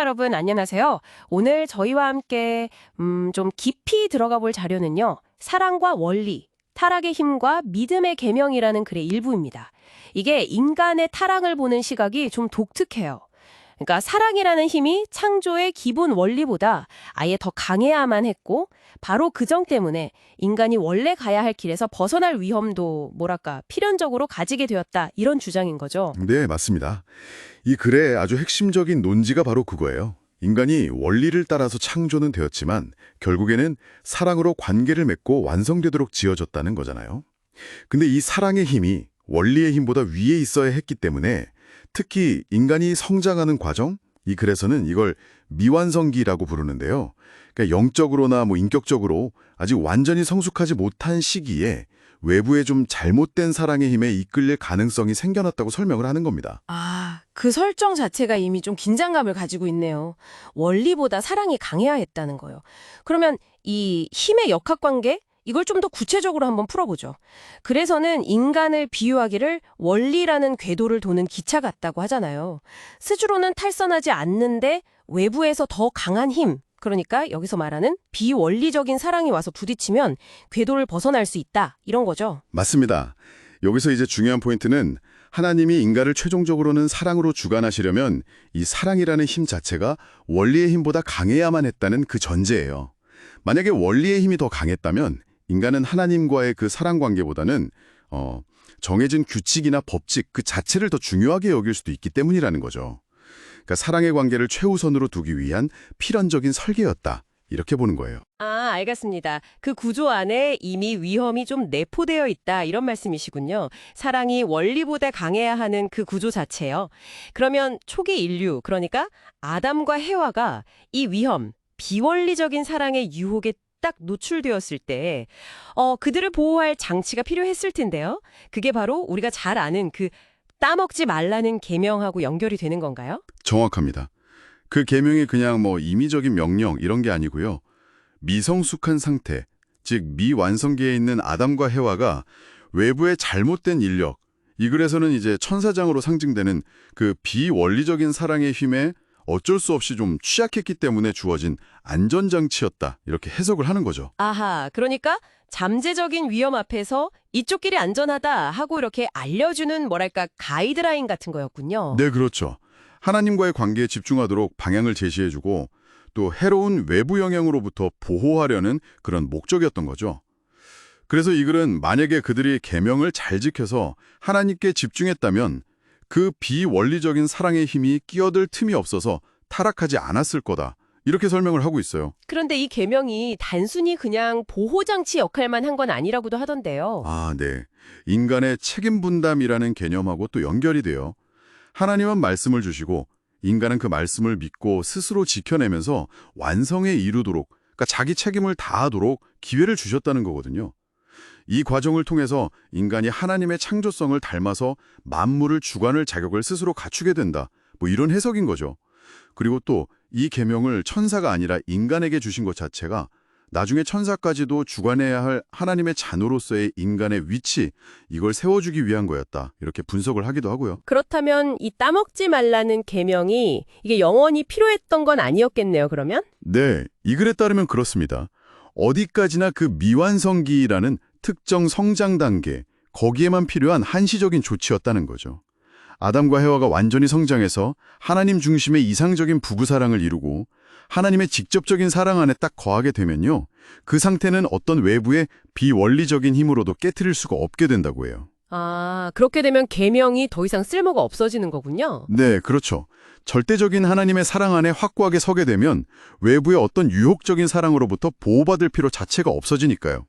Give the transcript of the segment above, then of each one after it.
여러분 안녕하세요. 오늘 저희와 함께 좀 깊이 들어가 볼 자료는요. 사랑과 원리, 타락의 힘과 믿음의 계명이라는 글의 일부입니다. 이게 인간의 타락을 보는 시각이 좀 독특해요. 그러니까 사랑이라는 힘이 창조의 기본 원리보다 아예 더 강해야만 했고 바로 그 점 때문에 인간이 원래 가야 할 길에서 벗어날 위험도 필연적으로 가지게 되었다 이런 주장인 거죠. 네, 맞습니다. 이 글의 아주 핵심적인 논지가 바로 그거예요. 인간이 원리를 따라서 창조는 되었지만 결국에는 사랑으로 관계를 맺고 완성되도록 지어졌다는 거잖아요. 근데 이 사랑의 힘이 원리의 힘보다 위에 있어야 했기 때문에 특히 인간이 성장하는 과정, 이 글에서는 이걸 미완성기라고 부르는데요. 그러니까 영적으로나 인격적으로 아직 완전히 성숙하지 못한 시기에 외부의 좀 잘못된 사랑의 힘에 이끌릴 가능성이 생겨났다고 설명을 하는 겁니다. 그 설정 자체가 이미 좀 긴장감을 가지고 있네요. 원리보다 사랑이 강해야 했다는 거예요. 그러면 이 힘의 역학관계? 이걸 좀 더 구체적으로 한번 풀어보죠. 그래서는 인간을 비유하기를 원리라는 궤도를 도는 기차 같다고 하잖아요. 스스로는 탈선하지 않는데 외부에서 더 강한 힘, 그러니까 여기서 말하는 비원리적인 사랑이 와서 부딪히면 궤도를 벗어날 수 있다, 이런 거죠. 맞습니다. 여기서 이제 중요한 포인트는 하나님이 인간을 최종적으로는 사랑으로 주관하시려면 이 사랑이라는 힘 자체가 원리의 힘보다 강해야만 했다는 그 전제예요. 만약에 원리의 힘이 더 강했다면 인간은 하나님과의 그 사랑 관계보다는 정해진 규칙이나 법칙 그 자체를 더 중요하게 여길 수도 있기 때문이라는 거죠. 그러니까 사랑의 관계를 최우선으로 두기 위한 필연적인 설계였다. 이렇게 보는 거예요. 알겠습니다. 그 구조 안에 이미 위험이 좀 내포되어 있다 이런 말씀이시군요. 사랑이 원리보다 강해야 하는 그 구조 자체요. 그러면 초기 인류, 그러니까 아담과 해와가 이 위험, 비원리적인 사랑의 유혹에 딱 노출되었을 때 그들을 보호할 장치가 필요했을 텐데요. 그게 바로 우리가 잘 아는 그 따먹지 말라는 계명하고 연결이 되는 건가요? 정확합니다. 그 계명이 그냥 임의적인 명령 이런 게 아니고요. 미성숙한 상태, 즉 미완성기에 있는 아담과 해와가 외부의 잘못된 인력, 이 글에서는 이제 천사장으로 상징되는 그 비원리적인 사랑의 힘에 어쩔 수 없이 좀 취약했기 때문에 주어진 안전장치였다. 이렇게 해석을 하는 거죠. 그러니까 잠재적인 위험 앞에서 이쪽 길이 안전하다 하고 이렇게 알려주는 가이드라인 같은 거였군요. 네, 그렇죠. 하나님과의 관계에 집중하도록 방향을 제시해주고 또 해로운 외부 영향으로부터 보호하려는 그런 목적이었던 거죠. 그래서 이 글은 만약에 그들이 계명을 잘 지켜서 하나님께 집중했다면 그 비원리적인 사랑의 힘이 끼어들 틈이 없어서 타락하지 않았을 거다. 이렇게 설명을 하고 있어요. 그런데 이 계명이 단순히 그냥 보호장치 역할만 한 건 아니라고도 하던데요. 네. 인간의 책임 분담이라는 개념하고 또 연결이 돼요. 하나님은 말씀을 주시고 인간은 그 말씀을 믿고 스스로 지켜내면서 완성에 이르도록, 그러니까 자기 책임을 다하도록 기회를 주셨다는 거거든요. 이 과정을 통해서 인간이 하나님의 창조성을 닮아서 만물을 주관할 자격을 스스로 갖추게 된다. 이런 해석인 거죠. 그리고 또 이 계명을 천사가 아니라 인간에게 주신 것 자체가 나중에 천사까지도 주관해야 할 하나님의 자녀로서의 인간의 위치, 이걸 세워주기 위한 거였다. 이렇게 분석을 하기도 하고요. 그렇다면 이 따먹지 말라는 계명이 이게 영원히 필요했던 건 아니었겠네요, 그러면? 네, 이 글에 따르면 그렇습니다. 어디까지나 그 미완성기라는 특정 성장 단계, 거기에만 필요한 한시적인 조치였다는 거죠. 아담과 해와가 완전히 성장해서 하나님 중심의 이상적인 부부사랑을 이루고 하나님의 직접적인 사랑 안에 딱 거하게 되면요. 그 상태는 어떤 외부의 비원리적인 힘으로도 깨트릴 수가 없게 된다고 해요. 그렇게 되면 계명이 더 이상 쓸모가 없어지는 거군요. 네, 그렇죠. 절대적인 하나님의 사랑 안에 확고하게 서게 되면 외부의 어떤 유혹적인 사랑으로부터 보호받을 필요 자체가 없어지니까요.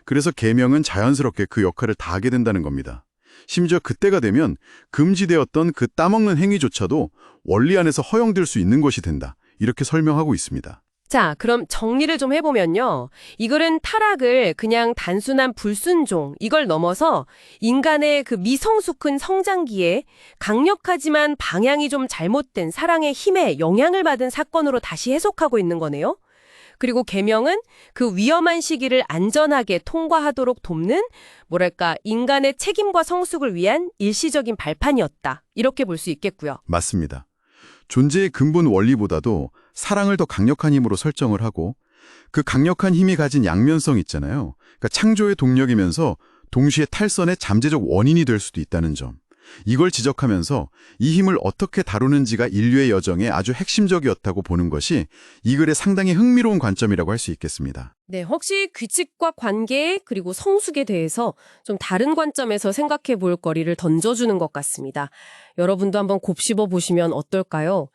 그래서 계명은 자연스럽게 그 역할을 다하게 된다는 겁니다. 심지어 그때가 되면 금지되었던 그 따먹는 행위조차도 원리 안에서 허용될 수 있는 것이 된다. 이렇게 설명하고 있습니다. 자, 그럼 정리를 좀 해보면요. 이 글은 타락을 그냥 단순한 불순종, 이걸 넘어서 인간의 그 미성숙한 성장기에 강력하지만 방향이 좀 잘못된 사랑의 힘에 영향을 받은 사건으로 다시 해석하고 있는 거네요. 그리고 계명은 그 위험한 시기를 안전하게 통과하도록 돕는 인간의 책임과 성숙을 위한 일시적인 발판이었다. 이렇게 볼 수 있겠고요. 맞습니다. 존재의 근본 원리보다도 사랑을 더 강력한 힘으로 설정을 하고 그 강력한 힘이 가진 양면성 있잖아요. 그러니까 창조의 동력이면서 동시에 탈선의 잠재적 원인이 될 수도 있다는 점. 이걸 지적하면서 이 힘을 어떻게 다루는지가 인류의 여정에 아주 핵심적이었다고 보는 것이 이 글의 상당히 흥미로운 관점이라고 할 수 있겠습니다. 네, 혹시 규칙과 관계 그리고 성숙에 대해서 좀 다른 관점에서 생각해 볼 거리를 던져주는 것 같습니다. 여러분도 한번 곱씹어 보시면 어떨까요?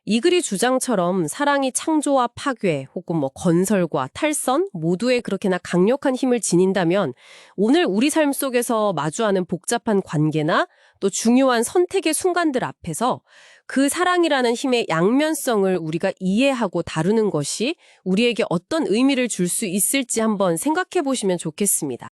이 글의 주장처럼 사랑이 창조와 파괴 혹은 건설과 탈선 모두에 그렇게나 강력한 힘을 지닌다면 오늘 우리 삶 속에서 마주하는 복잡한 관계나 또 중요한 선택의 순간들 앞에서 그 사랑이라는 힘의 양면성을 우리가 이해하고 다루는 것이 우리에게 어떤 의미를 줄 수 있을지 한번 생각해 보시면 좋겠습니다.